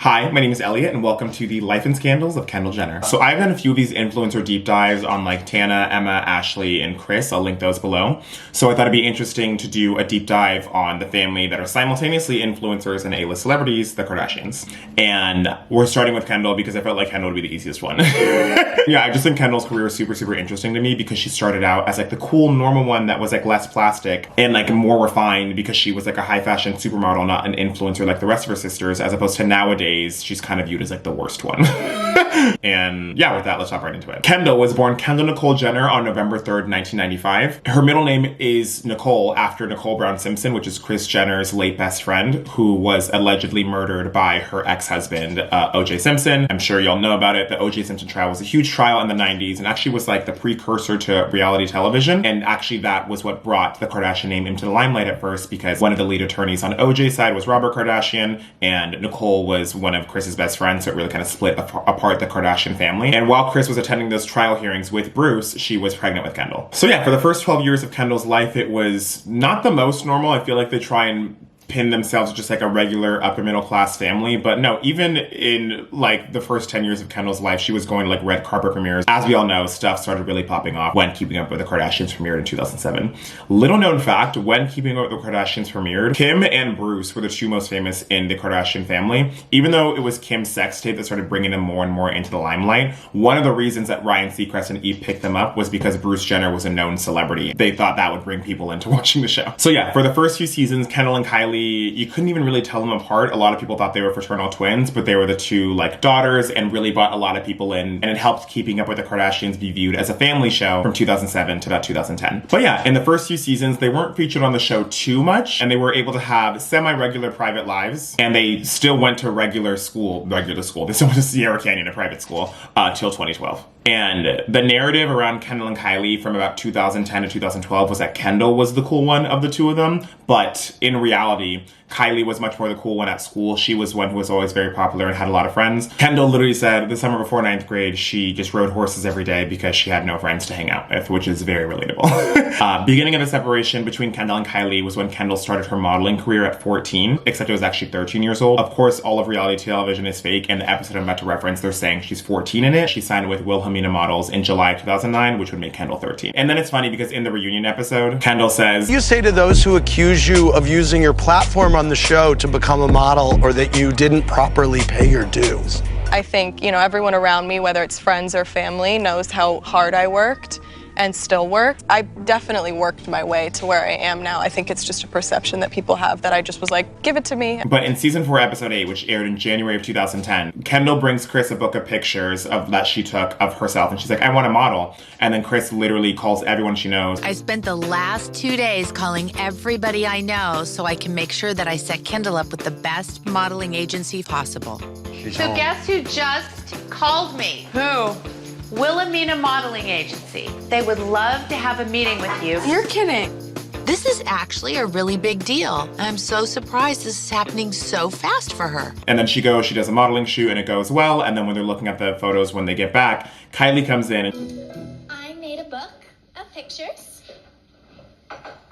Hi, my name is Elliott, and welcome to the Life and Scandals of Kendall Jenner. So I've done a few of these influencer deep dives on like Tana, Emma, Ashley, and Chris. I'll link those below. So I thought it'd be interesting to do a deep dive on the family that are simultaneously influencers and A-list celebrities, the Kardashians. And we're starting with Kendall because I felt like Kendall would be the easiest one. Yeah, I just think Kendall's career is super interesting to me because she started out as like the cool, normal one that was like less plastic and like more refined because she was like a high fashion supermodel, not an influencer like the rest of her sisters, as opposed to nowadays she's kind of viewed as like the worst one. And yeah, with that, let's hop right into it. Kendall was born Kendall Nicole Jenner on November 3rd, 1995. Her middle name is Nicole after Nicole Brown Simpson, which is Kris Jenner's late best friend, who was allegedly murdered by her ex-husband, O.J. Simpson. I'm sure y'all know about it. The O.J. Simpson trial was a huge trial in the 90s and actually was like the precursor to reality television. And actually that was what brought the Kardashian name into the limelight at first, because one of the lead attorneys on O.J.'s side was Robert Kardashian and Nicole was one of Kris's best friends, so it really kind of split apart the Kardashian family. And while Kris was attending those trial hearings with Bruce, she was pregnant with Kendall. So yeah, for the first 12 years of Kendall's life, it was not the most normal. I feel like they try and pin themselves just like a regular upper middle class family, but no, even in like the first 10 years of Kendall's life, she was going to like red carpet premieres. As we all know, stuff started really popping off when Keeping Up with the Kardashians premiered in 2007. Little known fact, when Keeping Up with the Kardashians premiered, Kim and Bruce were the two most famous in the Kardashian family. Even though it was Kim's sex tape that started bringing them more and more into the limelight, one of the reasons that Ryan Seacrest and Eve picked them up was because Bruce Jenner was a known celebrity. They thought that would bring people into watching the show. So yeah, for the first few seasons, Kendall and Kylie, you couldn't even really tell them apart. A lot of people thought they were fraternal twins, but they were the two like daughters and really brought a lot of people in, and it helped Keeping Up with the Kardashians be viewed as a family show from 2007 to about 2010. But yeah, in the first few seasons, they weren't featured on the show too much, and they were able to have semi-regular private lives, and they still went to regular school. They still went to Sierra Canyon, a private school, till 2012. And the narrative around Kendall and Kylie from about 2010 to 2012 was that Kendall was the cool one of the two of them. But in reality, Kylie was much more the cool one at school. She was one who was always very popular and had a lot of friends. Kendall literally said the summer before 9th grade, she just rode horses every day because she had no friends to hang out with, which is very relatable. Beginning of the separation between Kendall and Kylie was when Kendall started her modeling career at 14, except it was actually 13 years old. Of course, all of reality television is fake, and the episode I'm about to reference, they're saying she's 14 in it. She signed with Wilhelmina Models in July 2009, which would make Kendall 13. And then it's funny because in the reunion episode, Kendall says, "You say to those who accuse you of using your platform on the show to become a model, or that you didn't properly pay your dues." I think, everyone around me, whether it's friends or family, knows how hard I worked and still work. I definitely worked my way to where I am now. I think it's just a perception that people have that I just was like, give it to me. But in season 4, episode 8, which aired in January of 2010, Kendall brings Kris a book of pictures that she took of herself, and she's like, I want a model. And then Kris literally calls everyone she knows. I spent the last 2 days calling everybody I know so I can make sure that I set Kendall up with the best modeling agency possible. So guess who just called me? Who? Wilhelmina Modeling Agency. They would love to have a meeting with you. You're kidding. This is actually a really big deal. I'm so surprised this is happening so fast for her. And then she does a modeling shoot, and it goes well. And then when they're looking at the photos when they get back, Kylie comes in. I made a book of pictures.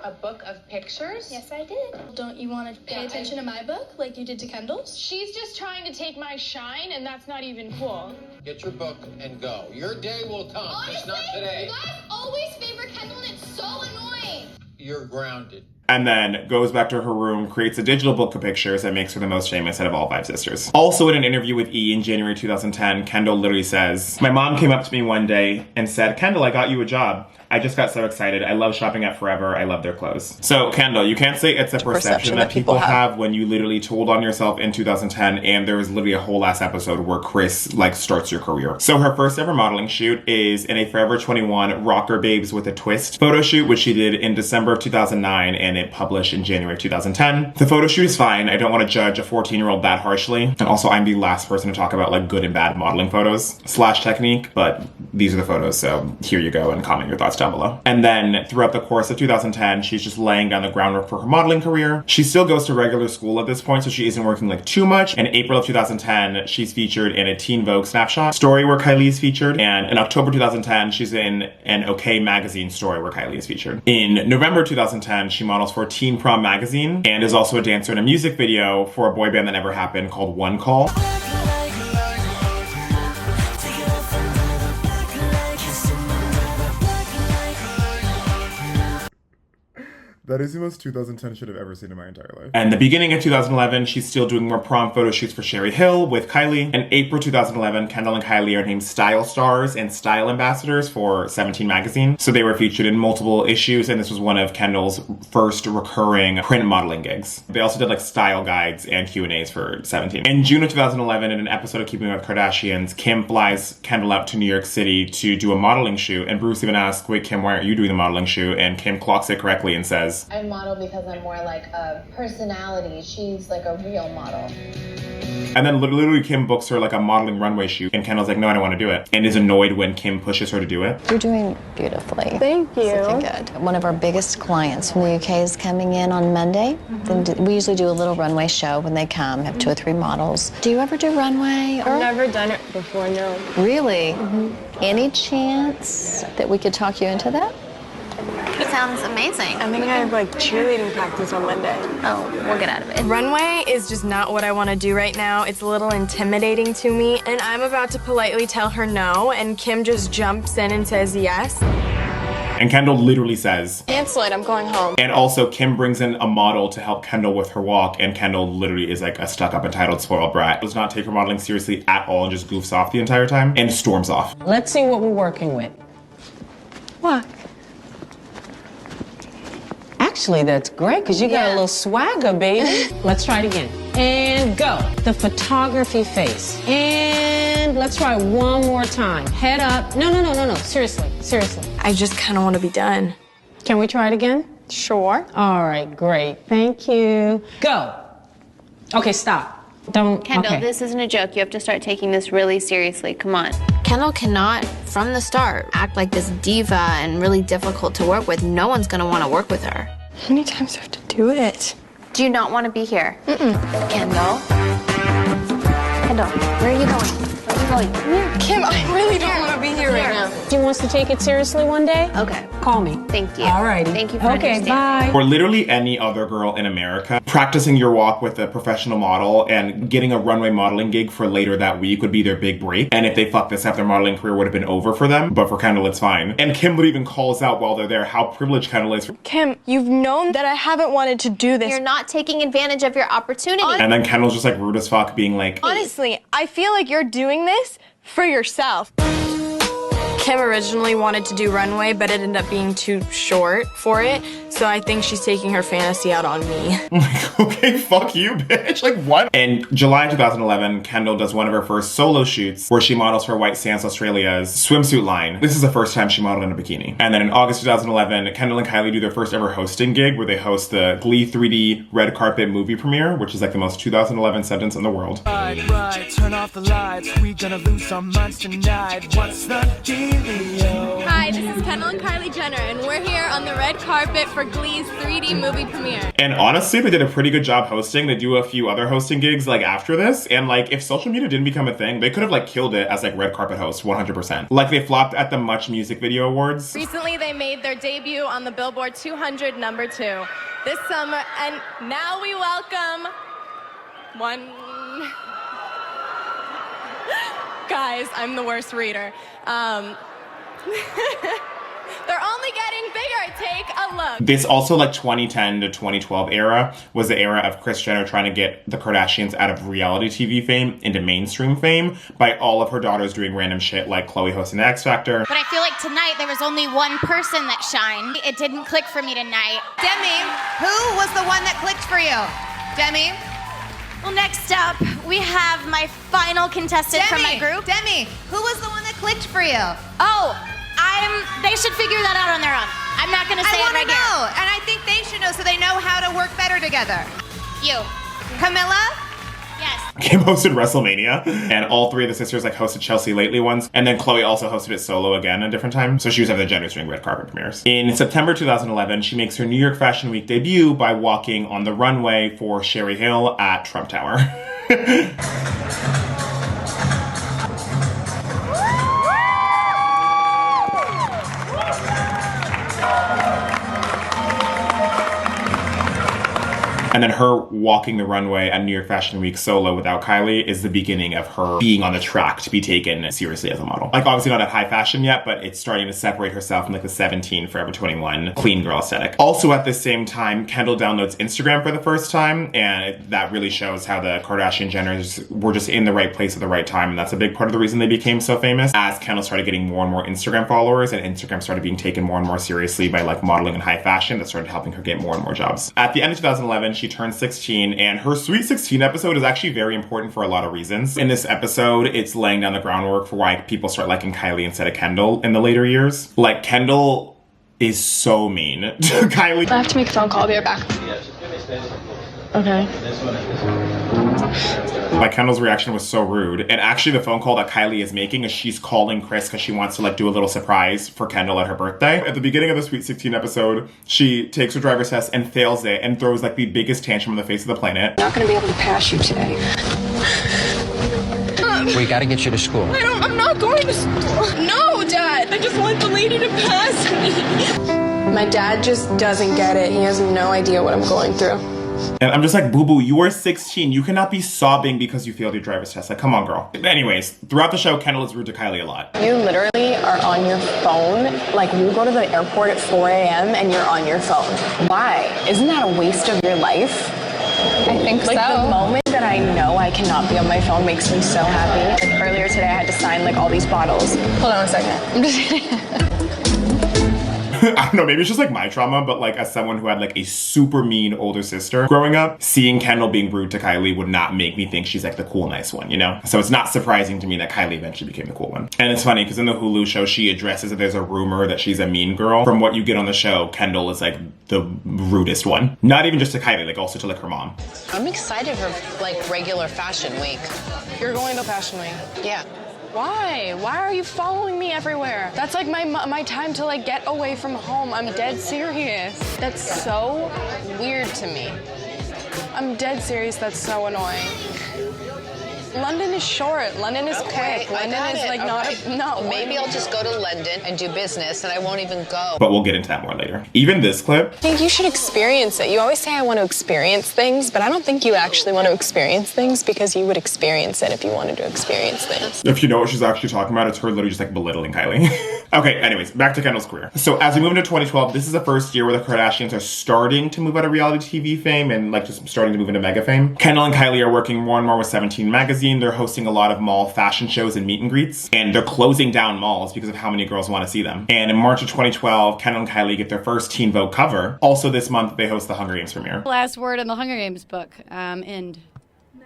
A book of pictures? Yes, I did. Don't you want to pay attention to my book like you did to Kendall's? She's just trying to take my shine, and that's not even cool. Get your book and go. Your day will come. Honestly, just not today. you guys always favor Kendall, and it's so annoying. You're grounded. And then goes back to her room, creates a digital book of pictures that makes her the most famous out of all 5 sisters. Also in an interview with E! in January 2010, Kendall literally says, my mom came up to me one day and said, Kendall, I got you a job. I just got so excited. I love shopping at Forever. I love their clothes. So Kendall, you can't say it's a perception that people have when you literally told on yourself in 2010, and there was literally a whole last episode where Kris starts your career. So her first ever modeling shoot is in a Forever 21 Rocker Babes with a Twist photo shoot, which she did in December of 2009, and it published in January of 2010. The photo shoot is fine. I don't want to judge a 14-year-old that harshly. And also I'm the last person to talk about good and bad modeling photos / technique, but these are the photos, so here you go and comment your thoughts down below. And then throughout the course of 2010, she's just laying down the groundwork for her modeling career. She still goes to regular school at this point, so she isn't working like too much. In April of 2010, she's featured in a Teen Vogue snapshot story where Kylie is featured. And in October 2010, she's in an OK magazine story where Kylie is featured. In November 2010, she models for Teen Prom magazine and is also a dancer in a music video for a boy band that never happened called One Call. That is the most 2010 shit I've ever seen in my entire life. And the beginning of 2011, she's still doing more prom photo shoots for Sherry Hill with Kylie. In April 2011, Kendall and Kylie are named style stars and style ambassadors for 17 magazine. So they were featured in multiple issues, and this was one of Kendall's first recurring print modeling gigs. They also did like style guides and Q&As for 17. In June of 2011, in an episode of Keeping Up with Kardashians, Kim flies Kendall out to New York City to do a modeling shoot, and Bruce even asks, "Wait, Kim, why aren't you doing the modeling shoot?" And Kim clocks it correctly and says, I model because I'm more like a personality. She's like a real model. And then literally Kim books her like a modeling runway shoot, and Kendall's like, "No, I don't want to do it," and is annoyed when Kim pushes her to do it. You're doing beautifully. Thank you. It's looking good. One of our biggest clients from the UK is coming in on Monday. Then we usually do a little runway show when they come, have 2 or 3 models. Do you ever do runway? I've never done it before, no. Really? Any chance that we could talk you into that? It sounds amazing. I think I have like cheerleading practice on Monday. Oh, we'll get out of it. Runway is just not what I want to do right now. It's a little intimidating to me, and I'm about to politely tell her no, and Kim just jumps in and says yes. And Kendall literally says, "Cancel it, I'm going home." and also Kim brings in a model to help Kendall with her walk, and Kendall literally is like a stuck-up, entitled, spoiled brat. Does not take her modeling seriously at all and just goofs off the entire time and storms off. Let's see what we're working with. What? Actually, that's great, because you got a little swagger, baby. Let's try it again. And go. The photography face. And let's try one more time. Head up. No. Seriously. I just kind of want to be done. Can we try it again? Sure. All right, great. Thank you. Go. Okay, stop. Don't. Kendall, okay. this isn't a joke. You have to start taking this really seriously. Come on. Kendall cannot, from the start, act like this diva and really difficult to work with. No one's gonna want to work with her. How many times do I have to do it? Do you not want to be here? Kendall? Kendall, where are you going? Where are you going? Kim, I really don't want to be here right now. She wants to take it seriously one day? Okay. Call me. Thank you. All righty. Thank you for Okay, understanding. bye. Or literally any other girl in America, practicing your walk with a professional model and getting a runway modeling gig for later that week would be their big break. And if they fucked this up, their modeling career would have been over for them. But for Kendall, it's fine. And Kim even calls out while they're there how privileged Kendall is. Kim, you've known that I haven't wanted to do this. You're not taking advantage of your opportunity. And then Kendall's just like rude as fuck, being like, Honestly, I feel like you're doing this for yourself. Kim originally wanted to do runway, but it ended up being too short for it. So I think she's taking her fantasy out on me. okay, fuck you, bitch. Like, what? In July 2011, Kendall does one of her first solo shoots where she models for White Sands Australia's swimsuit line. This is the first time she modeled in a bikini. And then in August 2011, Kendall and Kylie do their first ever hosting gig where they host the Glee 3D red carpet movie premiere, which is like the most 2011 sentence in the world. Right, turn off the lights. We gonna lose some minds tonight. What's the dealio? Hi, this is Kendall and Kylie Jenner, and we're here on the red carpet for Glee's 3D movie premiere. And honestly, they did a pretty good job hosting. They do a few other hosting gigs like after this. And like, if social media didn't become a thing, they could have like killed it as like red carpet host 100%. Like they flopped at the Much Music Video Awards. Recently, they made their debut on the Billboard 200 #2 this summer, and now we welcome one. Guys, I'm the worst reader. They're only getting bigger. Take a look. This also like 2010 to 2012 era was the era of Kris Jenner trying to get the Kardashians out of reality TV fame into mainstream fame by all of her daughters doing random shit like Khloe hosting the X Factor. But I feel like tonight there was only one person that shined. It didn't click for me tonight. Demi, who was the one that clicked for you? Demi? Well, next up, we have my final contestant from my group. Demi, who was the one that clicked for you? Oh, they should figure that out on their own. I'm not gonna say it right here. I want to know, and I think they should know so they know how to work better together. You. Camilla? Yes. Kim hosted WrestleMania, and all three of the sisters like hosted Chelsea Lately once, and then Chloe also hosted it solo again at a different time. So she was having the genders during red carpet premieres. In September 2011, she makes her New York Fashion Week debut by walking on the runway for Sherry Hill at Trump Tower. And then her walking the runway at New York Fashion Week solo without Kylie is the beginning of her being on the track to be taken seriously as a model. Like, obviously not at high fashion yet, but it's starting to separate herself from like the 17, Forever 21 clean girl aesthetic. Also at the same time, Kendall downloads Instagram for the first time, and that really shows how the Kardashian-Jenners were just in the right place at the right time, and that's a big part of the reason they became so famous. As Kendall started getting more and more Instagram followers, and Instagram started being taken more and more seriously by like modeling and high fashion, that started helping her get more and more jobs. At the end of 2011, she turned 16, and her Sweet 16 episode is actually very important for a lot of reasons. In this episode, it's laying down the groundwork for why people start liking Kylie instead of Kendall in the later years. Like, Kendall is so mean to Kylie. I have to make a phone call. I'll be right back. Okay. Like, Kendall's reaction was so rude. And actually the phone call that Kylie is making is she's calling Kris because she wants to like do a little surprise for Kendall at her birthday. At the beginning of the Sweet 16 episode, she takes her driver's test and fails it and throws like the biggest tantrum on the face of the planet. I'm not gonna be able to pass you today. We gotta get you to school. I'm not going to school. No, Dad. I just want the lady to pass me. My dad just doesn't get it. He has no idea what I'm going through. And I'm just like, boo-boo, you are 16. You cannot be sobbing because you failed your driver's test. Like, come on, girl. Anyways, throughout the show, Kendall is rude to Kylie a lot. You literally are on your phone. Like, you go to the airport at 4 a.m. and you're on your phone. Why? Isn't that a waste of your life? I think so. Like, the moment that I know I cannot be on my phone makes me so happy. Like, earlier today, I had to sign, like, all these bottles. Hold on a second. I'm just kidding. I don't know, maybe it's just like my trauma, but like as someone who had like a super mean older sister growing up, seeing Kendall being rude to Kylie would not make me think she's like the cool, nice one, you know? So it's not surprising to me that Kylie eventually became the cool one. And it's funny because in the Hulu show, she addresses that there's a rumor that she's a mean girl. From what you get on the show, Kendall is like the rudest one. Not even just to Kylie, like also to like her mom. I'm excited for like regular fashion week. You're going to Fashion Week? Yeah. Why? Why are you following me everywhere? That's like my time to like get away from home. I'm dead serious. That's so weird to me. I'm dead serious. That's so annoying. London is short. London is quick. London is like not maybe I'll just go to London and do business and I won't even go. But we'll get into that more later. Even this clip. I think you should experience it. You always say I want to experience things, but I don't think you actually want to experience things because you would experience it if you wanted to experience things. If you know what she's actually talking about, it's her literally just like belittling Kylie. Okay, anyways, back to Kendall's career. So as we move into 2012, this is the first year where the Kardashians are starting to move out of reality TV fame and like just starting to move into mega fame. Kendall and Kylie are working more and more with 17 magazine. They're hosting a lot of mall fashion shows and meet and greets, and they're closing down malls because of how many girls want to see them. And in March of 2012, Kendall and Kylie get their first Teen Vogue cover. Also this month, they host the Hunger Games premiere. Last word in the Hunger Games book, end.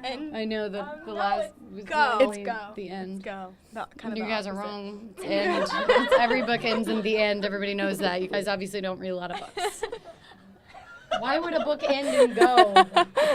I know the last was the end. It's go. You guys are wrong. It's end. Every book ends in the end. Everybody knows that. You guys obviously don't read a lot of books. Why would a book end and go?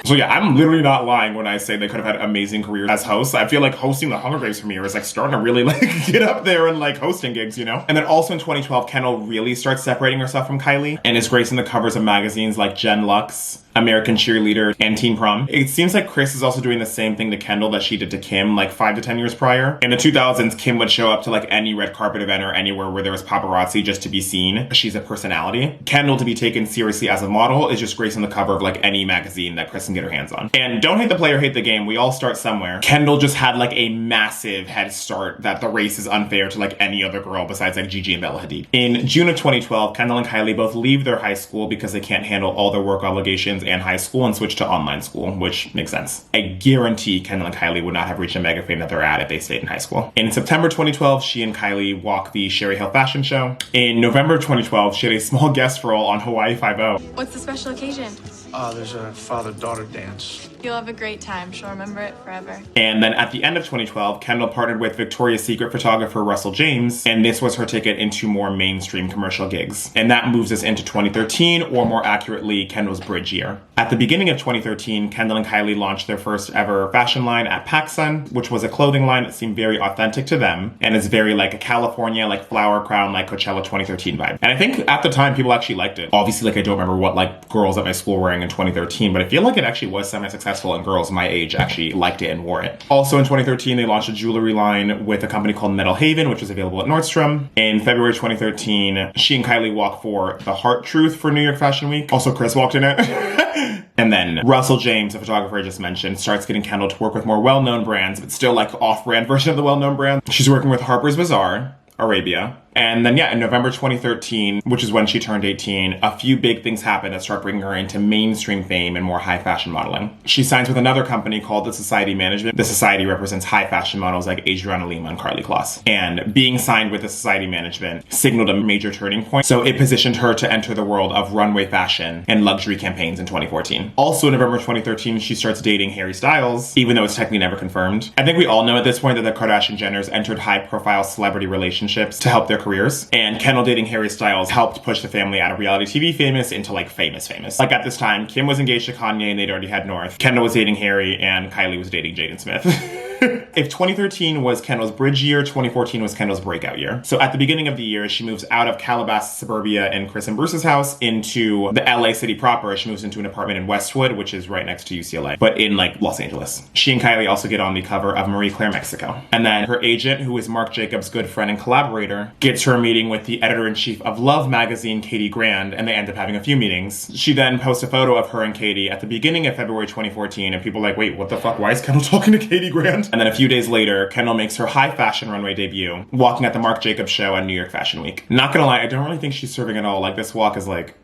So yeah, I'm literally not lying when I say they could have had amazing careers as hosts. I feel like hosting the Hunger Games premiere is like starting to really like get up there and like hosting gigs, you know? And then also in 2012, Kendall really starts separating herself from Kylie and is gracing the covers of magazines like Gen Lux, American Cheerleader, and Teen Prom. It seems like Kris is also doing the same thing to Kendall that she did to Kim like 5 to 10 years prior. In the 2000s, Kim would show up to like any red carpet event or anywhere where there was paparazzi just to be seen. She's a personality. Kendall, to be taken seriously as a model, is just gracing the cover of like any magazine that Kris can get her hands on. And don't hate the player, hate the game. We all start somewhere. Kendall just had like a massive head start that the race is unfair to like any other girl besides like Gigi and Bella Hadid. In June of 2012, Kendall and Kylie both leave their high school because they can't handle all their work obligations and high school and switch to online school, which makes sense. I guarantee Kendall and Kylie would not have reached the mega fame that they're at if they stayed in high school. In September 2012, she and Kylie walk the Sherry Hill fashion show. In November 2012, she had a small guest role on Hawaii 5-0. What's the special occasion? There's a father-daughter dance. You'll have a great time. She'll remember it forever. And then at the end of 2012, Kendall partnered with Victoria's Secret photographer Russell James, and this was her ticket into more mainstream commercial gigs. And that moves us into 2013, or more accurately, Kendall's bridge year. At the beginning of 2013, Kendall and Kylie launched their first ever fashion line at PacSun, which was a clothing line that seemed very authentic to them, and is very like a California, like flower crown, like Coachella 2013 vibe. And I think at the time, people actually liked it. Obviously, like I don't remember what like girls at my school were wearing in 2013, but I feel like it actually was semi-successful and girls my age actually liked it and wore it. Also in 2013, they launched a jewelry line with a company called Metal Haven, which was available at Nordstrom. In February 2013, she and Kylie walked for the Heart Truth for New York Fashion Week. Also, Chris walked in it. And then Russell James, the photographer I just mentioned, starts getting Kendall to work with more well-known brands, but still like off-brand version of the well-known brand. She's working with Harper's Bazaar, Arabia. And then, yeah, in November 2013, which is when she turned 18, a few big things happened that start bringing her into mainstream fame and more high fashion modeling. She signs with another company called the Society Management. The Society represents high fashion models like Adriana Lima and Karlie Kloss. And being signed with the Society Management signaled a major turning point. So it positioned her to enter the world of runway fashion and luxury campaigns in 2014. Also in November 2013, she starts dating Harry Styles, even though it's technically never confirmed. I think we all know at this point that the Kardashian-Jenners entered high-profile celebrity relationships to help their careers, and Kendall dating Harry Styles helped push the family out of reality TV famous into like famous. Like at this time, Kim was engaged to Kanye and they'd already had North. Kendall was dating Harry and Kylie was dating Jaden Smith. If 2013 was Kendall's bridge year, 2014 was Kendall's breakout year. So at the beginning of the year, she moves out of Calabasas suburbia in Chris and Bruce's house into the LA city proper. She moves into an apartment in Westwood, which is right next to UCLA, but in like Los Angeles. She and Kylie also get on the cover of Marie Claire Mexico. And then her agent, who is Marc Jacobs' good friend and collaborator, gets her a meeting with the editor-in-chief of Love magazine, Katie Grand, and they end up having a few meetings. She then posts a photo of her and Katie at the beginning of February 2014, and people are like, wait, what the fuck? Why is Kendall talking to Katie Grand? And then a few days later, Kendall makes her high fashion runway debut, walking at the Marc Jacobs show at New York Fashion Week. Not gonna lie, I don't really think she's serving at all. Like, this walk is like,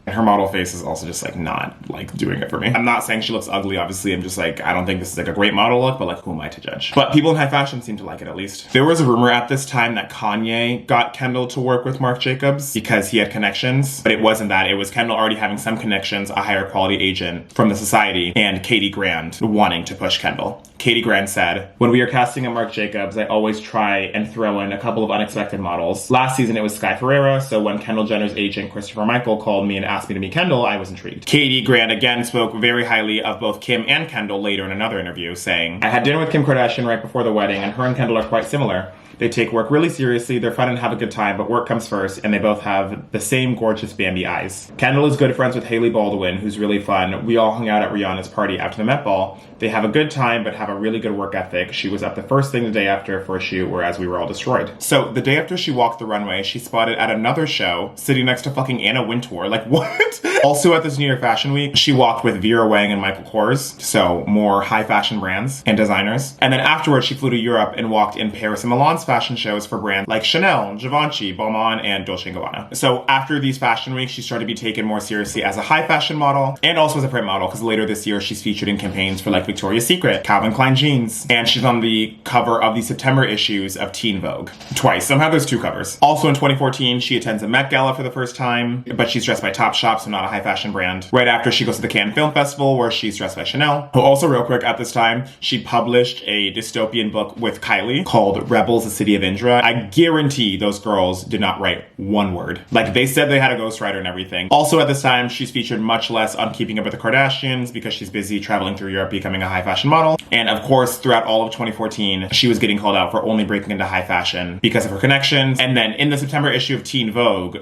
her model face is also just like not like doing it for me. I'm not saying she looks ugly, obviously. I'm just like, I don't think this is like a great model look, but like, who am I to judge? But people in high fashion seem to like it at least. There was a rumor at this time that Kanye got Kendall to work with Marc Jacobs because he had connections, but it wasn't that. It was Kendall already having some connections, a higher quality agent from the Society, and Katie Grand wanting to push Kendall. Katie Grand said, "When we are casting at Marc Jacobs, I always try and throw in a couple of unexpected models. Last season it was Sky Ferreira, so when Kendall Jenner's agent Christopher Michael called me and asked me to meet Kendall, I was intrigued." Katie Grand again spoke very highly of both Kim and Kendall later in another interview, saying, "I had dinner with Kim Kardashian right before the wedding, and her and Kendall are quite similar. They take work really seriously, they're fun and have a good time, but work comes first, and they both have the same gorgeous Bambi eyes. Kendall is good friends with Hailey Baldwin, who's really fun. We all hung out at Rihanna's party after the Met Ball. They have a good time, but have a really good work ethic. She was up the first thing the day after for a shoot, whereas we were all destroyed." So the day after she walked the runway, she spotted at another show, sitting next to fucking Anna Wintour. Like, what? Also at this New York Fashion Week, she walked with Vera Wang and Michael Kors, so more high fashion brands and designers. And then afterwards, she flew to Europe and walked in Paris and Milan's fashion shows for brands like Chanel, Givenchy, Balmain, and Dolce & Gabbana. So after these fashion weeks, she started to be taken more seriously as a high fashion model and also as a print model, because later this year, she's featured in campaigns for like Victoria's Secret, Calvin Klein jeans, and she's on the cover of the September issues of Teen Vogue. Twice. Somehow there's two covers. Also in 2014, she attends a Met Gala for the first time, but she's dressed by Topshop, so not a high fashion brand. Right after, she goes to the Cannes Film Festival, where she's dressed by Chanel. Also, real quick, at this time, she published a dystopian book with Kylie called Rebels, a City of Indra. I guarantee those girls did not write one word. Like, they said they had a ghostwriter and everything. Also at this time, she's featured much less on Keeping Up with the Kardashians because she's busy traveling through Europe becoming a high fashion model. And of course, throughout all of 2014, she was getting called out for only breaking into high fashion because of her connections. And then in the September issue of Teen Vogue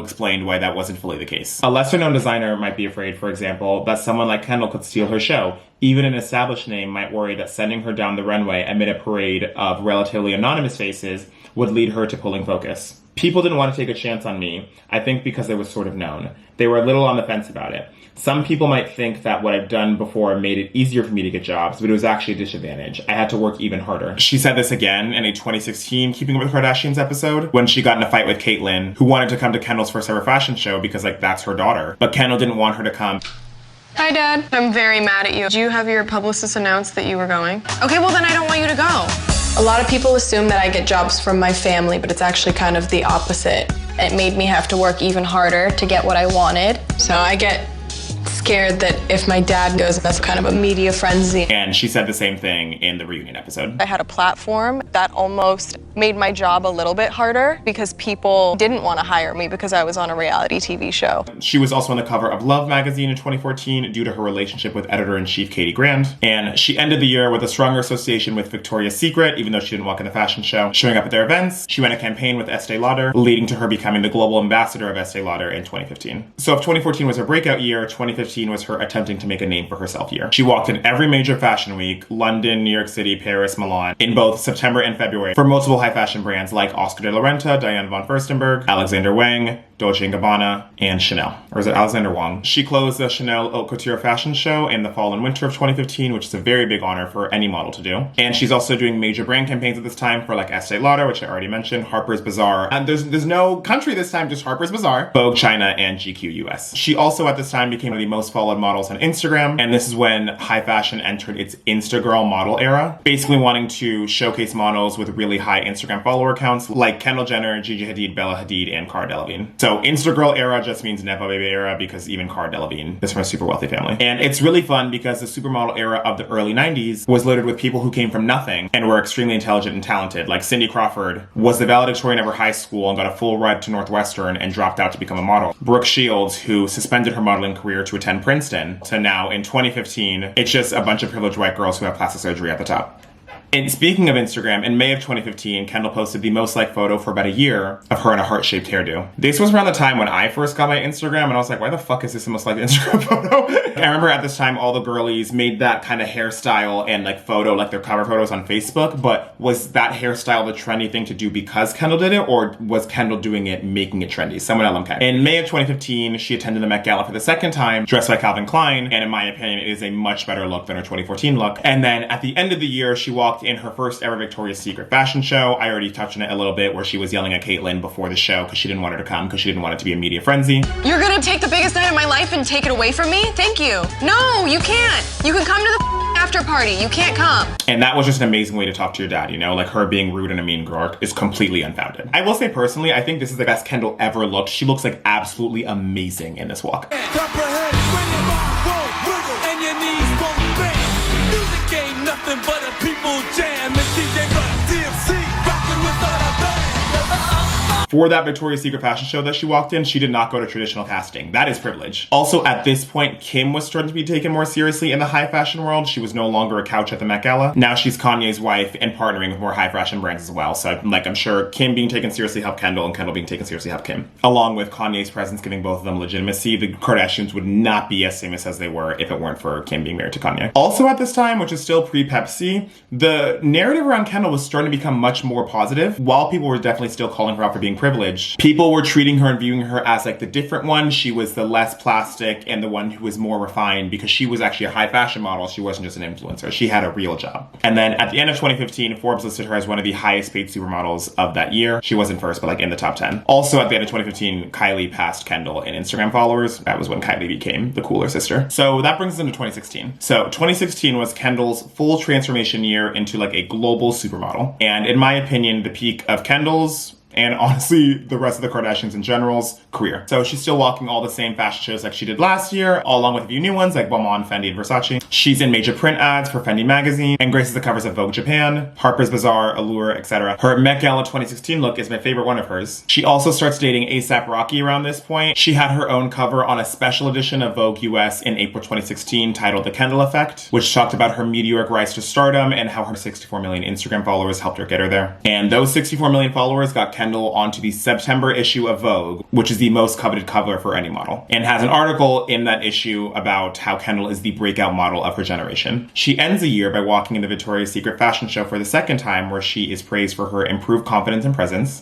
explained why that wasn't fully the case. A lesser known designer might be afraid, for example, that someone like Kendall could steal her show. Even an established name might worry that sending her down the runway amid a parade of relatively anonymous faces would lead her to pulling focus. People didn't want to take a chance on me, I think because I was sort of known. They were a little on the fence about it. Some people might think that what I've done before made it easier for me to get jobs, but it was actually a disadvantage. I had to work even harder. She said this again in a 2016 Keeping Up with the Kardashians episode when she got in a fight with Caitlyn, who wanted to come to Kendall's first ever fashion show because, like, that's her daughter. But Kendall didn't want her to come. Hi, Dad. I'm very mad at you. Did you have your publicist announce that you were going? Okay, well then I don't want you to go. A lot of people assume that I get jobs from my family, but it's actually kind of the opposite. It made me have to work even harder to get what I wanted. So I get scared that if my dad goes, that's kind of a media frenzy. And she said the same thing in the reunion episode. I had a platform that almost made my job a little bit harder because people didn't want to hire me because I was on a reality TV show. She was also on the cover of Love magazine in 2014 due to her relationship with editor-in-chief Katie Grand. And she ended the year with a stronger association with Victoria's Secret, even though she didn't walk in the fashion show, showing up at their events. She ran a campaign with Estee Lauder, leading to her becoming the global ambassador of Estee Lauder in 2015. So if 2014 was her breakout year, 2015 was her attempting to make a name for herself year. She walked in every major fashion week, London, New York City, Paris, Milan, in both September and February, for multiple high fashion brands like Oscar de la Renta, Diane von Furstenberg, Alexander Wang, Dolce & Gabbana, and Chanel. Or is it Alexander Wang? She closed the Chanel Haute Couture fashion show in the fall and winter of 2015, which is a very big honor for any model to do. And she's also doing major brand campaigns at this time for like Estee Lauder, which I already mentioned, Harper's Bazaar, and there's no country this time, just Harper's Bazaar, Vogue China, and GQ US. She also at this time became one of the most followed models on Instagram, and this is when high fashion entered its Instagirl model era, basically wanting to showcase models with really high Instagram follower counts like Kendall Jenner, Gigi Hadid, Bella Hadid, and Cara Delevingne. So Instagirl era just means Nepo Baby era because even Cara Delevingne is from a super wealthy family. And it's really fun because the supermodel era of the early 90s was littered with people who came from nothing and were extremely intelligent and talented. Like Cindy Crawford was the valedictorian of her high school and got a full ride to Northwestern and dropped out to become a model. Brooke Shields, who suspended her modeling career to attend Princeton, to now in 2015, it's just a bunch of privileged white girls who have plastic surgery at the top. And speaking of Instagram, in May of 2015, Kendall posted the most liked photo for about a year of her in a heart-shaped hairdo. This was around the time when I first got my Instagram, and I was like, why the fuck is this the most liked Instagram photo? I remember at this time, all the girlies made that kind of hairstyle and like photo, like their cover photos on Facebook, but was that hairstyle the trendy thing to do because Kendall did it, or was Kendall doing it, making it trendy? Someone LMK. In May of 2015, she attended the Met Gala for the second time, dressed by Calvin Klein, and in my opinion, it is a much better look than her 2014 look. And then at the end of the year, she walked in her first ever Victoria's Secret fashion show. I already touched on it a little bit where she was yelling at Caitlyn before the show because she didn't want her to come because she didn't want it to be a media frenzy. You're gonna take the biggest night of my life and take it away from me? Thank you. No, you can't. You can come to the after party. You can't come. And that was just an amazing way to talk to your dad, you know? Like her being rude and a mean girl is completely unfounded. I will say personally, I think this is the best Kendall ever looked. She looks like absolutely amazing in this walk. For that Victoria's Secret fashion show that she walked in, she did not go to traditional casting. That is privilege. Also, at this point, Kim was starting to be taken more seriously in the high fashion world. She was no longer a couch at the Met Gala. Now she's Kanye's wife and partnering with more high fashion brands as well. So I'm sure Kim being taken seriously helped Kendall, and Kendall being taken seriously helped Kim. Along with Kanye's presence giving both of them legitimacy, the Kardashians would not be as famous as they were if it weren't for Kim being married to Kanye. Also at this time, which is still pre-Pepsi, the narrative around Kendall was starting to become much more positive. While people were definitely still calling her out for being privileged, people were treating her and viewing her as like the different one. She was the less plastic and the one who was more refined because she was actually a high fashion model. She wasn't just an influencer. She had a real job. And then at the end of 2015, Forbes listed her as one of the highest paid supermodels of that year. She wasn't first, but like in the top 10. Also at the end of 2015, Kylie passed Kendall in Instagram followers. That was when Kylie became the cooler sister. So that brings us into 2016. So 2016 was Kendall's full transformation year into like a global supermodel. And in my opinion, the peak of Kendall's, and honestly, the rest of the Kardashians in general's career. So she's still walking all the same fashion shows like she did last year, along with a few new ones like Balmain, Fendi, and Versace. She's in major print ads for Fendi magazine and graces the covers of Vogue Japan, Harper's Bazaar, Allure, etc. Her Met Gala 2016 look is my favorite one of hers. She also starts dating A$AP Rocky around this point. She had her own cover on a special edition of Vogue US in April 2016 titled The Kendall Effect, which talked about her meteoric rise to stardom and how her 64 million Instagram followers helped her get her there. And those 64 million followers got Kendall onto the September issue of Vogue, which is the most coveted cover for any model, and has an article in that issue about how Kendall is the breakout model of her generation. She ends the year by walking in the Victoria's Secret fashion show for the second time, where she is praised for her improved confidence and presence.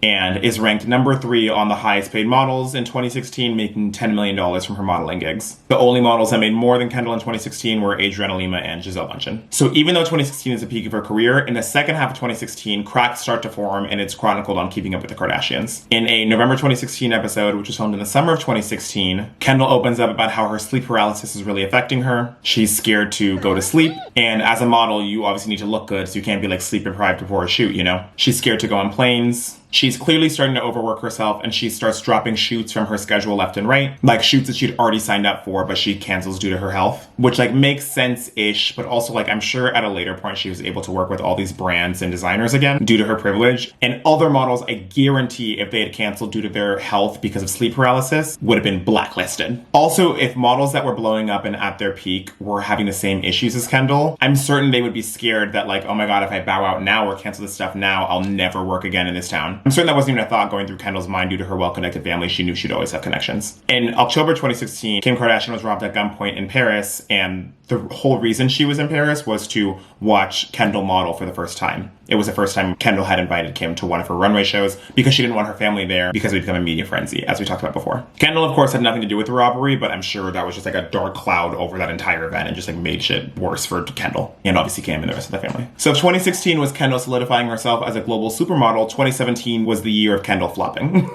and is ranked number 3 on the highest paid models in 2016, making $10 million from her modeling gigs. The only models that made more than Kendall in 2016 were Adriana Lima and Gisele Bündchen. So even though 2016 is the peak of her career, in the second half of 2016, cracks start to form, and it's chronicled on Keeping Up with the Kardashians. In a November 2016 episode, which was filmed in the summer of 2016, Kendall opens up about how her sleep paralysis is really affecting her. She's scared to go to sleep, and as a model, you obviously need to look good, so you can't be like sleep deprived before a shoot, you know? She's scared to go on planes. She's clearly starting to overwork herself, and she starts dropping shoots from her schedule left and right, like shoots that she'd already signed up for, but she cancels due to her health, which like makes sense-ish, but also like I'm sure at a later point she was able to work with all these brands and designers again due to her privilege. And other models, I guarantee if they had canceled due to their health because of sleep paralysis, would have been blacklisted. Also, if models that were blowing up and at their peak were having the same issues as Kendall, I'm certain they would be scared that like, oh my god, if I bow out now or cancel this stuff now, I'll never work again in this town. I'm certain that wasn't even a thought going through Kendall's mind due to her well-connected family. She knew she'd always have connections. In October 2016, Kim Kardashian was robbed at gunpoint in Paris, and the whole reason she was in Paris was to watch Kendall model for the first time. It was the first time Kendall had invited Kim to one of her runway shows because she didn't want her family there because it would become a media frenzy, as we talked about before. Kendall, of course, had nothing to do with the robbery, but I'm sure that was just like a dark cloud over that entire event and just like made shit worse for Kendall and obviously Kim and the rest of the family. So if 2016 was Kendall solidifying herself as a global supermodel, 2017 was the year of Kendall flopping.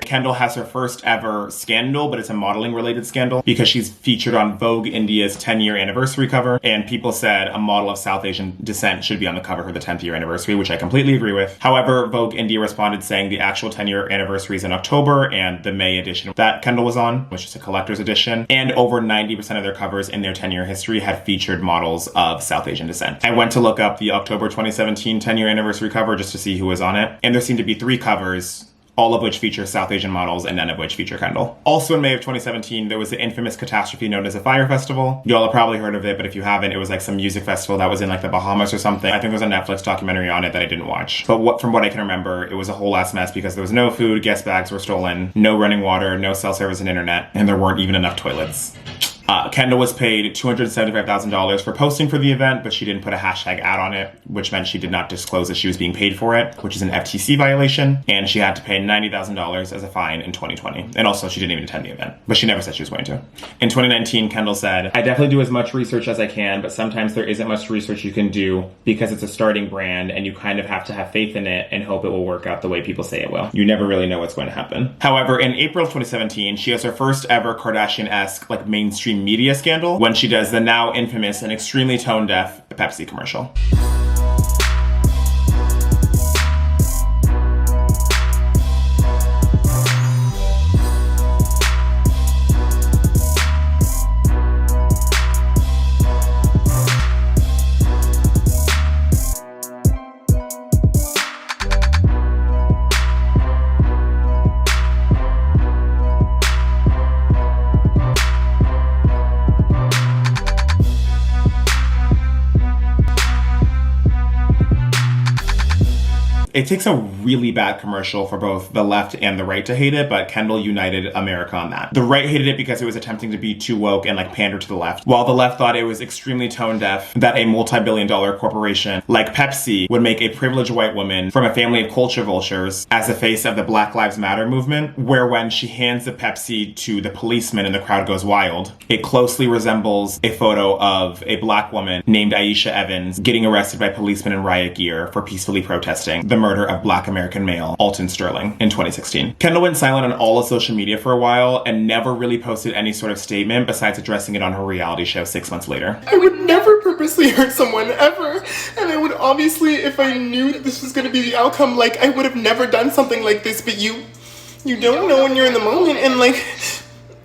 Kendall has her first ever scandal, but it's a modeling related scandal because she's featured on Vogue India's 10-year anniversary cover, and people said a model of South Asian descent should be on the cover for the 10th year anniversary, which I completely agree with. However, Vogue India responded saying the actual 10-year anniversary is in October, and the May edition that Kendall was on, which is a collector's edition, and over 90% of their covers in their 10-year history had featured models of South Asian descent. I went to look up the October 2017 10-year anniversary cover just to see who was on it, and there seemed to be 3 covers, all of which feature South Asian models and none of which feature Kendall. Also in May of 2017, there was the infamous catastrophe known as a Fire Festival. Y'all have probably heard of it, but if you haven't, it was like some music festival that was in like the Bahamas or something. I think there's a Netflix documentary on it that I didn't watch. But from what I can remember, it was a whole ass mess because there was no food, guest bags were stolen, no running water, no cell service and internet, and there weren't even enough toilets. Kendall was paid $275,000 for posting for the event, but she didn't put a hashtag ad on it, which meant she did not disclose that she was being paid for it, which is an FTC violation, and she had to pay $90,000 as a fine in 2020. And also, she didn't even attend the event, but she never said she was going to. In 2019, Kendall said, "I definitely do as much research as I can, but sometimes there isn't much research you can do because it's a starting brand, and you kind of have to have faith in it and hope it will work out the way people say it will. You never really know what's going to happen." However, in April of 2017, she has her first ever Kardashian-esque, like mainstream media scandal when she does the now infamous and extremely tone-deaf Pepsi commercial. It takes a really bad commercial for both the left and the right to hate it, but Kendall united America on that. The right hated it because it was attempting to be too woke and like pander to the left, while the left thought it was extremely tone deaf that a multi-billion-dollar corporation like Pepsi would make a privileged white woman from a family of culture vultures as the face of the Black Lives Matter movement, where when she hands the Pepsi to the policeman and the crowd goes wild, it closely resembles a photo of a black woman named Aisha Evans getting arrested by policemen in riot gear for peacefully protesting the murder of black American male Alton Sterling in 2016. Kendall went silent on all of social media for a while and never really posted any sort of statement besides addressing it on her reality show 6 months later. "I would never purposely hurt someone ever, and I would obviously, if I knew that this was going to be the outcome, like I would have never done something like this, but you don't know when you're in the moment, and like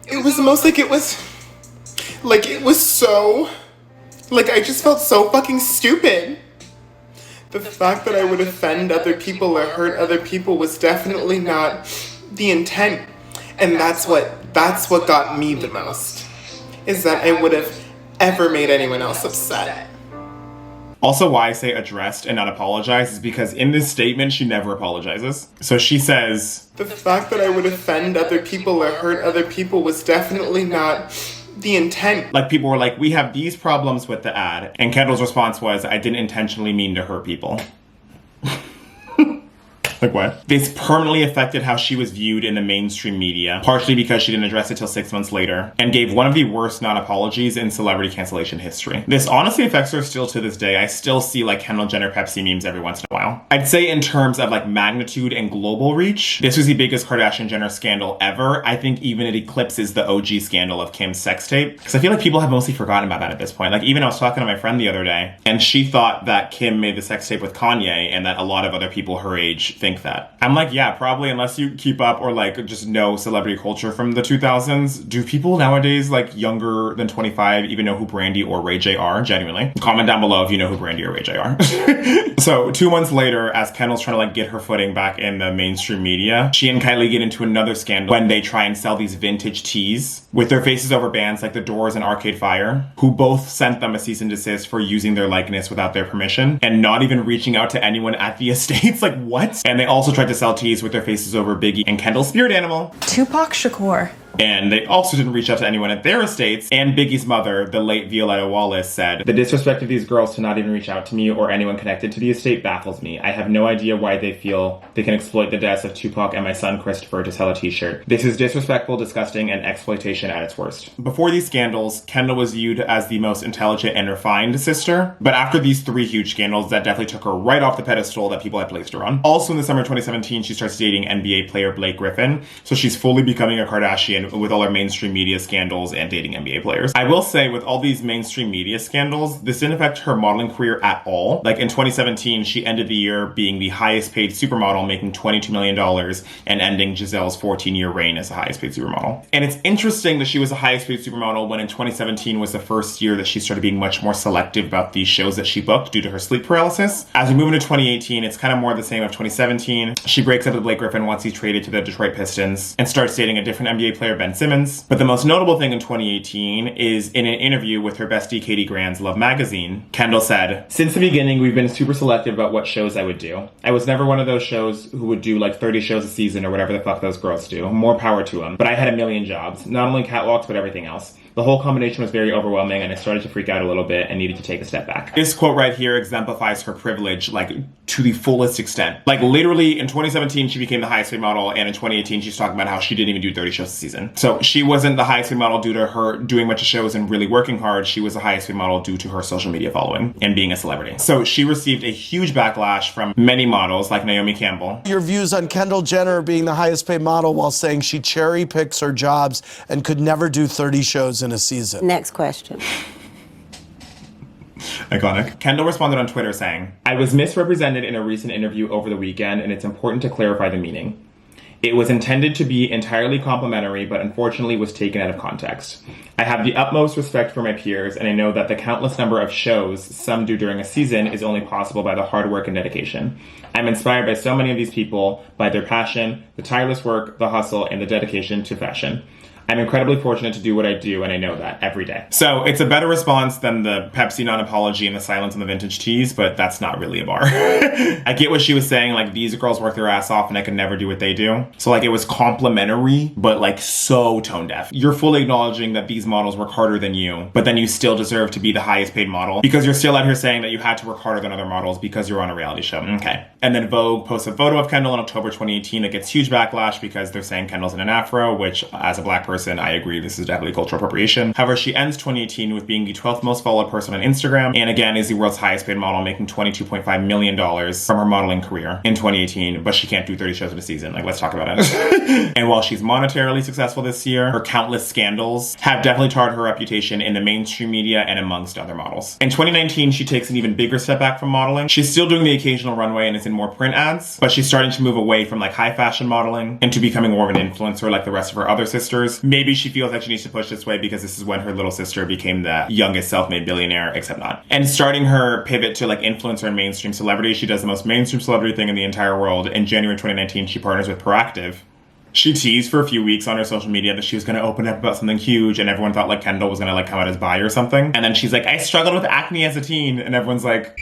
it was almost like it was so, like I just felt so fucking stupid. The fact that I would offend other people or hurt other people was definitely not the intent. And that's what got me the most, is that I would have ever made anyone else upset." Also, why I say addressed and not apologize is because in this statement, she never apologizes. So she says, "The fact that I would offend other people or hurt other people was definitely not the intent." Like, people were like, "We have these problems with the ad." And Kendall's response was, "I didn't intentionally mean to hurt people." Like what? This permanently affected how she was viewed in the mainstream media, partially because she didn't address it till 6 months later, and gave one of the worst non-apologies in celebrity cancellation history. This honestly affects her still to this day. I still see like Kendall Jenner Pepsi memes every once in a while. I'd say in terms of like magnitude and global reach, this was the biggest Kardashian-Jenner scandal ever. I think even it eclipses the OG scandal of Kim's sex tape, because I feel like people have mostly forgotten about that at this point. Like even I was talking to my friend the other day, and she thought that Kim made the sex tape with Kanye, and that a lot of other people her age think that. I'm like, yeah, probably, unless you keep up or like just know celebrity culture from the 2000s. Do people nowadays like younger than 25 even know who Brandy or Ray J are? Genuinely. Comment down below if you know who Brandy or Ray J are. So 2 months later, as Kendall's trying to like get her footing back in the mainstream media, she and Kylie get into another scandal when they try and sell these vintage tees with their faces over bands like The Doors and Arcade Fire, who both sent them a cease and desist for using their likeness without their permission and not even reaching out to anyone at the estates. Like what? And they also tried to sell tees with their faces over Biggie and Kendall's spirit animal, Tupac Shakur. And they also didn't reach out to anyone at their estates. And Biggie's mother, the late Violetta Wallace, said, "The disrespect of these girls to not even reach out to me or anyone connected to the estate baffles me. I have no idea why they feel they can exploit the deaths of Tupac and my son Christopher to sell a t-shirt. This is disrespectful, disgusting, and exploitation at its worst." Before these scandals, Kendall was viewed as the most intelligent and refined sister. But after these 3 huge scandals, that definitely took her right off the pedestal that people had placed her on. Also in the summer of 2017, she starts dating NBA player Blake Griffin. So she's fully becoming a Kardashian with all her mainstream media scandals and dating NBA players. I will say, with all these mainstream media scandals, this didn't affect her modeling career at all. Like in 2017, she ended the year being the highest paid supermodel, making $22 million and ending Giselle's 14-year reign as the highest paid supermodel. And it's interesting that she was the highest paid supermodel when in 2017 was the first year that she started being much more selective about the shows that she booked due to her sleep paralysis. As we move into 2018, it's kind of more the same of 2017. She breaks up with Blake Griffin once he's traded to the Detroit Pistons and starts dating a different NBA player, Ben Simmons. But the most notable thing in 2018 is in an interview with her bestie Katie Grant's Love magazine, Kendall said, "Since the beginning, we've been super selective about what shows I would do. I was never one of those shows who would do like 30 shows a season or whatever the fuck those girls do. More power to them. But I had a million jobs. Not only catwalks, but everything else. The whole combination was very overwhelming and I started to freak out a little bit and needed to take a step back." This quote right here exemplifies her privilege, like, to the fullest extent. Like, literally, in 2017, she became the highest paid model, and in 2018, she's talking about how she didn't even do 30 shows a season. So she wasn't the highest paid model due to her doing a bunch of shows and really working hard. She was the highest paid model due to her social media following and being a celebrity. So she received a huge backlash from many models, like Naomi Campbell. Your views on Kendall Jenner being the highest paid model while saying she cherry picks her jobs and could never do 30 shows in a season. Next question. Iconic. Kendall responded on Twitter saying, "I was misrepresented in a recent interview over the weekend, and it's important to clarify the meaning. It was intended to be entirely complimentary, but unfortunately was taken out of context. I have the utmost respect for my peers, and I know that the countless number of shows some do during a season is only possible by the hard work and dedication. I'm inspired by so many of these people, by their passion, the tireless work, the hustle, and the dedication to fashion. I'm incredibly fortunate to do what I do, and I know that every day." So it's a better response than the Pepsi non-apology and the silence on the vintage tees, but that's not really a bar. I get what she was saying, like, these girls work their ass off and I could never do what they do. So like, it was complimentary, but like so tone deaf. You're fully acknowledging that these models work harder than you, but then you still deserve to be the highest paid model because you're still out here saying that you had to work harder than other models because you're on a reality show. Okay. And then Vogue posts a photo of Kendall in October 2018 that gets huge backlash because they're saying Kendall's in an afro, which as a black person, I agree, this is definitely cultural appropriation. However, she ends 2018 with being the 12th most followed person on Instagram, and again is the world's highest paid model, making $22.5 million from her modeling career in 2018, but she can't do 30 shows in a season. Like, let's talk about it. And while she's monetarily successful this year, her countless scandals have definitely tarred her reputation in the mainstream media and amongst other models. In 2019, she takes an even bigger step back from modeling. She's still doing the occasional runway and is in more print ads, but she's starting to move away from like high fashion modeling into becoming more of an influencer like the rest of her other sisters. Maybe she feels like she needs to push this way because this is when her little sister became the youngest self-made billionaire, except not. And starting her pivot to like influencer and mainstream celebrity, she does the most mainstream celebrity thing in the entire world. In January 2019, she partners with Proactive. She teased for a few weeks on her social media that she was going to open up about something huge, and everyone thought like Kendall was going to like come out as bi or something. And then she's like, "I struggled with acne as a teen," and everyone's like,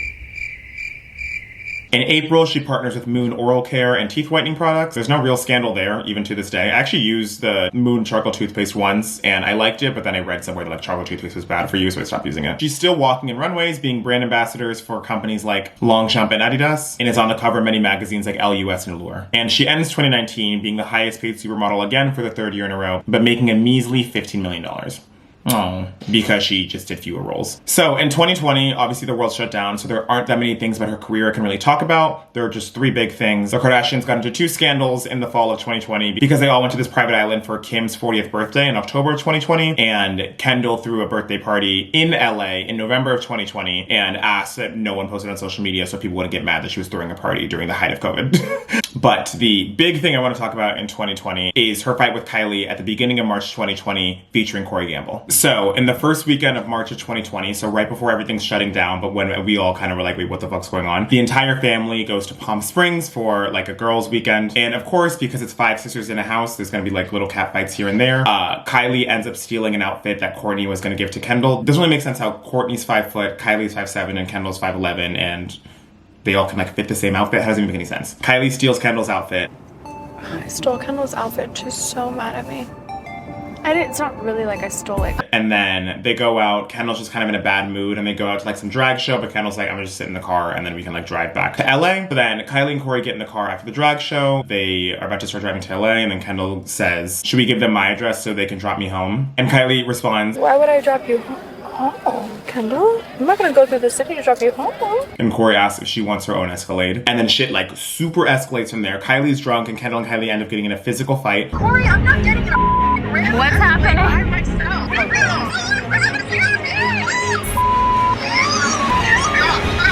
In April, she partners with Moon Oral Care and teeth whitening products. There's no real scandal there, even to this day. I actually used the Moon charcoal toothpaste once, and I liked it, but then I read somewhere that like charcoal toothpaste was bad for you, so I stopped using it. She's still walking in runways, being brand ambassadors for companies like Longchamp and Adidas, and is on the cover of many magazines like LUS and Allure. And she ends 2019 being the highest paid supermodel again for the third year in a row, but making a measly $15 million. Oh, because she just did fewer roles. So in 2020, obviously the world shut down, so there aren't that many things about her career I can really talk about. There are just 3 big things. The Kardashians got into 2 scandals in the fall of 2020 because they all went to this private island for Kim's 40th birthday in October of 2020, and Kendall threw a birthday party in LA in November of 2020 and asked that no one posted on social media so people wouldn't get mad that she was throwing a party during the height of COVID. But the big thing I want to talk about in 2020 is her fight with Kylie at the beginning of March 2020 featuring Corey Gamble. So in the first weekend of March of 2020, so right before everything's shutting down, but when we all kind of were like, wait, what the fuck's going on? The entire family goes to Palm Springs for like a girls' weekend. And of course, because it's 5 sisters in a house, there's gonna be like little cat fights here and there. Kylie ends up stealing an outfit that Kourtney was gonna give to Kendall. Doesn't really make sense how Kourtney's 5 foot, Kylie's 5'7", and Kendall's 5'11", and they all can like fit the same outfit. It doesn't even make any sense. Kylie steals Kendall's outfit. I stole Kendall's outfit. She's so mad at me. It's not really like I stole it. And then they go out. Kendall's just kind of in a bad mood, and they go out to like some drag show, but Kendall's like, I'm gonna just sit in the car and then we can like drive back to LA. So then Kylie and Corey get in the car after the drag show. They are about to start driving to LA, and then Kendall says, should we give them my address so they can drop me home? And Kylie responds, Why would I drop you home? Kendall? I'm not gonna go through the city to drop you home. And Corey asks if she wants her own Escalade. And then shit like super escalates from there. Kylie's drunk, and Kendall and Kylie end up getting in a physical fight. Corey, I'm not getting in a What's happening? by myself.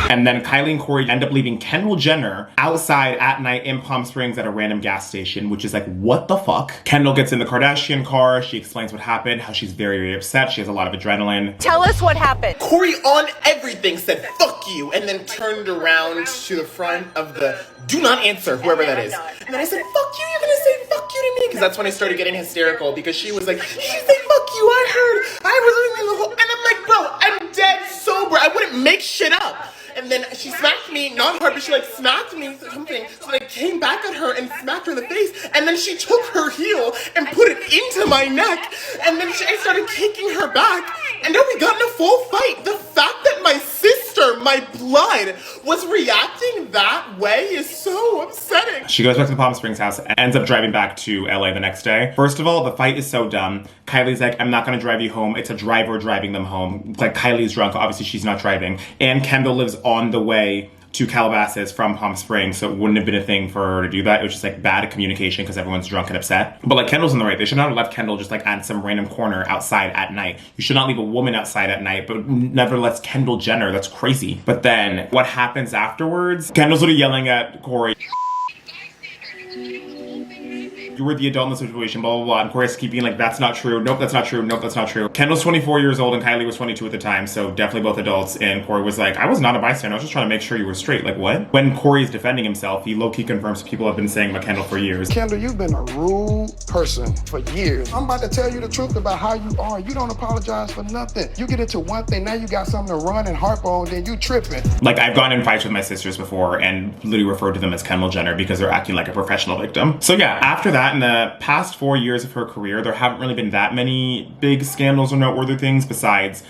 And then Kylie and Corey end up leaving Kendall Jenner outside at night in Palm Springs at a random gas station, which is like, what the fuck? Kendall gets in the Kardashian car. She explains what happened, how she's very, very upset. She has a lot of adrenaline. Tell us what happened. Corey on everything said, fuck you, and then turned around to the front of the do not answer, whoever that is. And then I said, fuck you, you're gonna say fuck you to me? Because that's when I started getting hysterical, because she was like, she said fuck you, I heard. I was in the whole, and I'm like, bro, I'm dead sober. I wouldn't make shit up. And then she smacked me, not hard, but she like smacked me something. So I came back at her and smacked her in the face. And then she took her heel and put it into my neck. And then I started kicking her back. And then we got in a full fight. The fact that my sister, my blood, was reacting that way is so upsetting. She goes back to the Palm Springs house and ends up driving back to LA the next day. First of all, the fight is so dumb. Kylie's like, I'm not gonna drive you home. It's a driver driving them home. Like, Kylie's drunk. Obviously, she's not driving. And Kendall lives on the way to Calabasas from Palm Springs, so it wouldn't have been a thing for her to do that. It was just like bad communication because everyone's drunk and upset. But like, Kendall's in the right. They should not have left Kendall just like at some random corner outside at night. You should not leave a woman outside at night, but nevertheless, Kendall Jenner, that's crazy. But then what happens afterwards? Kendall's sort of yelling at Corey. You were the adult in the situation, blah, blah, blah. And Corey's keep being like, that's not true. Nope, that's not true. Nope, that's not true. Kendall's 24 years old and Kylie was 22 at the time, so definitely both adults. And Corey was like, I was not a bystander. I was just trying to make sure you were straight. Like, what? When Corey's defending himself, he low-key confirms people have been saying about Kendall for years. Kendall, you've been a rude person for years. I'm about to tell you the truth about how you are. You don't apologize for nothing. You get into one thing, now you got something to run and harp on, then you tripping. Like, I've gotten in fights with my sisters before and literally referred to them as Kendall Jenner because they're acting like a professional victim. So yeah, after that, in the past 4 years of her career, there haven't really been that many big scandals or noteworthy things besides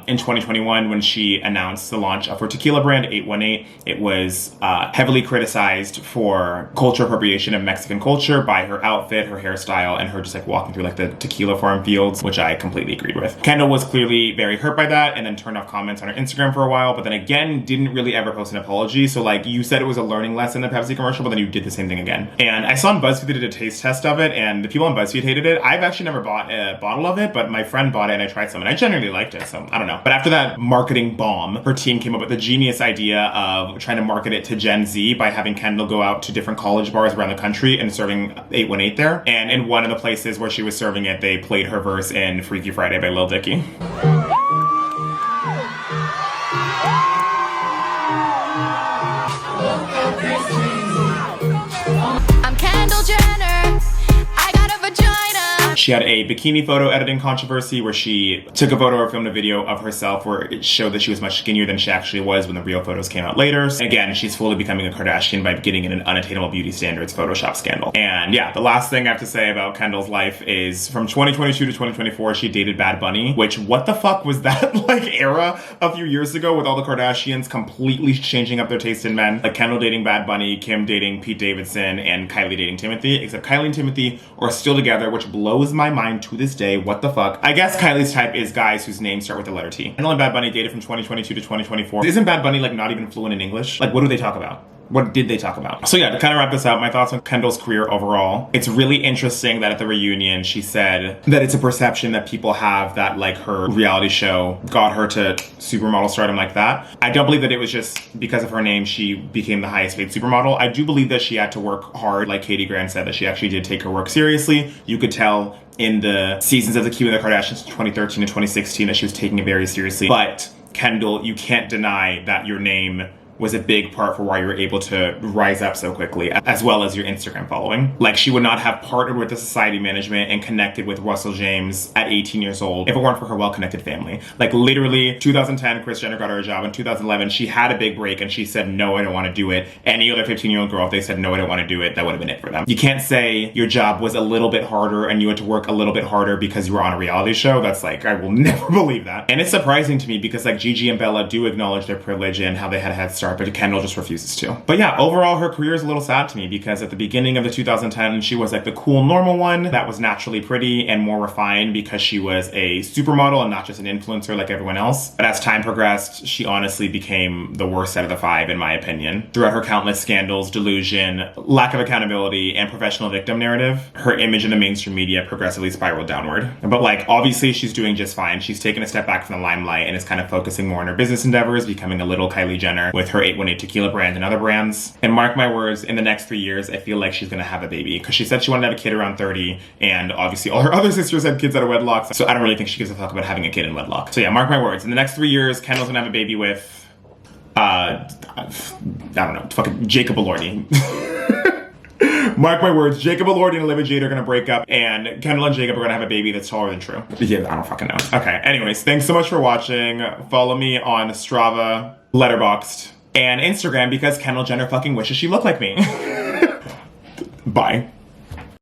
in 2021 when she announced the launch of her tequila brand 818. It was heavily criticized for culture appropriation of Mexican culture by her outfit, her hairstyle, and her just like walking through like the tequila farm fields, which I completely agreed with. Kendall was clearly very hurt by that and then turned off comments on her Instagram for a while, but then again didn't really ever post an apology. So like, you said it was a learning lesson, the Pepsi commercial, but then you did the same thing again. And I saw on BuzzFeed they did a taste test of it, and the people on BuzzFeed hated it. I've actually never bought a bottle of it, but my friend bought it and I tried some and I genuinely liked it, so I don't know. But after that marketing bomb, her team came up with the genius idea of trying to market it to Gen Z by having Kendall go out to different college bars around the country and serving 818 there. And in one of the places where she was serving it, they played her verse in Freaky Friday by Lil Dicky. She had a bikini photo editing controversy where she took a photo or filmed a video of herself where it showed that she was much skinnier than she actually was when the real photos came out later. Again, she's fully becoming a Kardashian by getting in an unattainable beauty standards Photoshop scandal. And yeah, the last thing I have to say about Kendall's life is from 2022 to 2024, she dated Bad Bunny, which what the fuck was that like era a few years ago with all the Kardashians completely changing up their taste in men? Like Kendall dating Bad Bunny, Kim dating Pete Davidson, and Kylie dating Timothy, except Kylie and Timothy are still together, which blows my mind to this day. What the fuck? I guess Kylie's type is guys whose names start with the letter T. Kendall and Bad Bunny dated from 2022 to 2024. Isn't Bad Bunny like not even fluent in English? Like what do they talk about? What did they talk about? So yeah, to kind of wrap this up, my thoughts on Kendall's career overall. It's really interesting that at the reunion, she said that it's a perception that people have that like her reality show got her to supermodel stardom like that. I don't believe that it was just because of her name, she became the highest paid supermodel. I do believe that she had to work hard, like Katie Grant said, that she actually did take her work seriously. You could tell in the seasons of the Q and the Kardashians 2013 and 2016 that she was taking it very seriously. But Kendall, you can't deny that your name was a big part for why you were able to rise up so quickly, as well as your Instagram following. Like she would not have partnered with the society management and connected with Russell James at 18 years old if it weren't for her well-connected family. Like literally 2010, Kris Jenner got her a job. In 2011, she had a big break and she said, no, I don't want to do it. Any other 15-year-old girl, if they said, no, I don't want to do it, that would have been it for them. You can't say your job was a little bit harder and you had to work a little bit harder because you were on a reality show. That's like, I will never believe that. And it's surprising to me because like Gigi and Bella do acknowledge their privilege and how they had a head start, but Kendall just refuses to. But yeah, overall, her career is a little sad to me because at the beginning of the 2010s, she was like the cool, normal one that was naturally pretty and more refined because she was a supermodel and not just an influencer like everyone else. But as time progressed, she honestly became the worst out of the five, in my opinion. Throughout her countless scandals, delusion, lack of accountability, and professional victim narrative, her image in the mainstream media progressively spiraled downward. But like, obviously, she's doing just fine. She's taken a step back from the limelight and is kind of focusing more on her business endeavors, becoming a little Kylie Jenner with her 818 tequila brand and other brands. And mark my words, in the next 3 years, I feel like she's gonna have a baby because she said she wanted to have a kid around 30, and obviously all her other sisters had kids out of wedlock, so I don't really think she gives a fuck about having a kid in wedlock. So yeah, mark my words, in the next 3 years, Kendall's gonna have a baby with, I don't know, fucking Jacob Elordi. Mark my words, Jacob Elordi and Olivia Jade are gonna break up, and Kendall and Jacob are gonna have a baby that's taller than True. Yeah, I don't fucking know. Okay, anyways, thanks so much for watching. Follow me on Strava, Letterboxd, and Instagram because Kendall Jenner fucking wishes she looked like me. Bye.